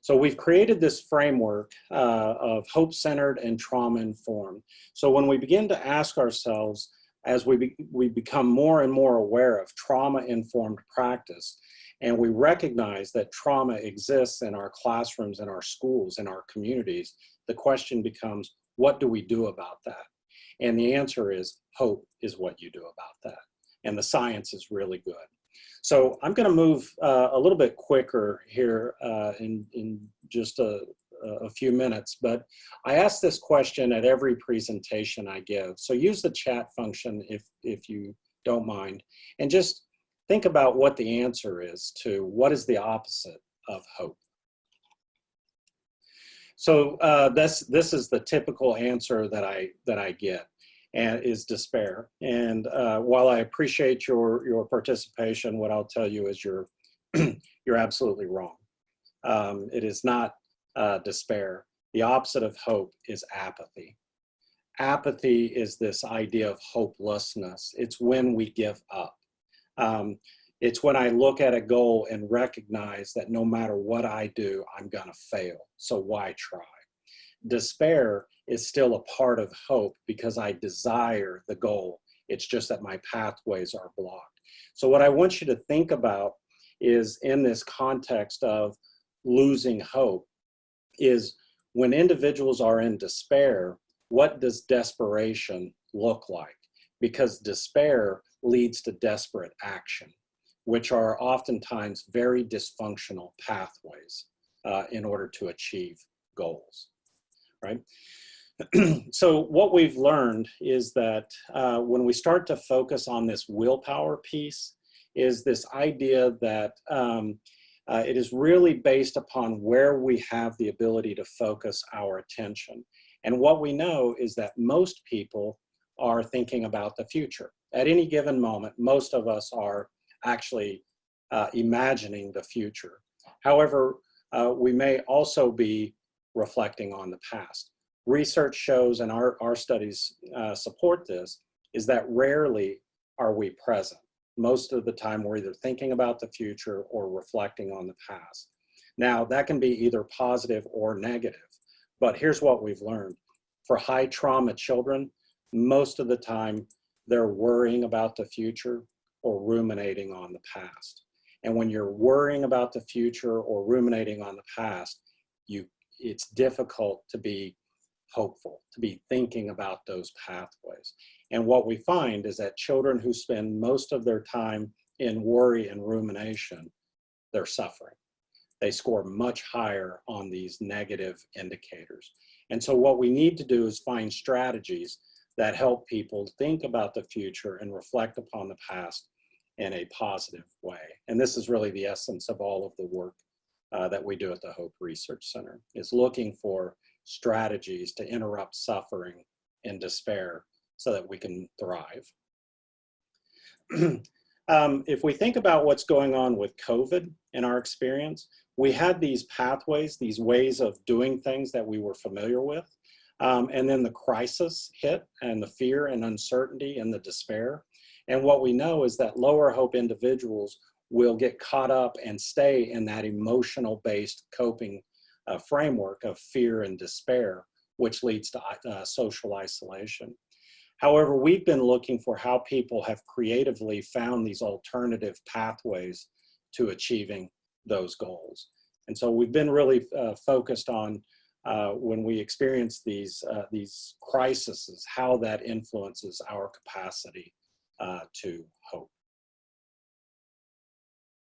So we've created this framework of hope-centered and trauma-informed. So when we begin to ask ourselves, as we become more and more aware of trauma-informed practice, and we recognize that trauma exists in our classrooms, in our schools, in our communities, the question becomes, what do we do about that? And the answer is, hope is what you do about that. And the science is really good. So I'm going to move a little bit quicker here in just a few minutes, but I ask this question at every presentation I give. So use the chat function if you don't mind, and just think about what the answer is to what is the opposite of hope. So this is the typical answer that I get, and is despair. And while I appreciate your participation, what I'll tell you is you're absolutely wrong. It is not despair. The opposite of hope is apathy. Apathy is this idea of hopelessness. It's when we give up. It's when I look at a goal and recognize that no matter what I do, I'm gonna fail, so why try? Despair is still a part of hope because I desire the goal. It's just that my pathways are blocked. So what I want you to think about is, in this context of losing hope, is when individuals are in despair, what does desperation look like? Because despair leads to desperate action, which are oftentimes very dysfunctional pathways in order to achieve goals, right? So what we've learned is that when we start to focus on this willpower piece, is this idea that it is really based upon where we have the ability to focus our attention. And what we know is that most people are thinking about the future. At any given moment, most of us are actually imagining the future. However, we may also be reflecting on the past. Research shows, and our studies support this, is that rarely are we present. Most of the time we're either thinking about the future or reflecting on the past. Now, that can be either positive or negative, but here's what we've learned. For high trauma children, most of the time they're worrying about the future or ruminating on the past. And when you're worrying about the future or ruminating on the past, it's difficult to be hopeful, to be thinking about those pathways. And what we find is that children who spend most of their time in worry and rumination, they're suffering. They score much higher on these negative indicators. And so what we need to do is find strategies that help people think about the future and reflect upon the past in a positive way. And this is really the essence of all of the work that we do at the Hope Research Center, is looking for strategies to interrupt suffering and despair so that we can thrive. If we think about what's going on with COVID in our experience, we had these pathways, these ways of doing things that we were familiar with. And then the crisis hit, and the fear and uncertainty and the despair. And what we know is that lower hope individuals will get caught up and stay in that emotional-based coping framework of fear and despair, which leads to social isolation. However, we've been looking for how people have creatively found these alternative pathways to achieving those goals. And so we've been really focused on when we experience these crises, how that influences our capacity to hope.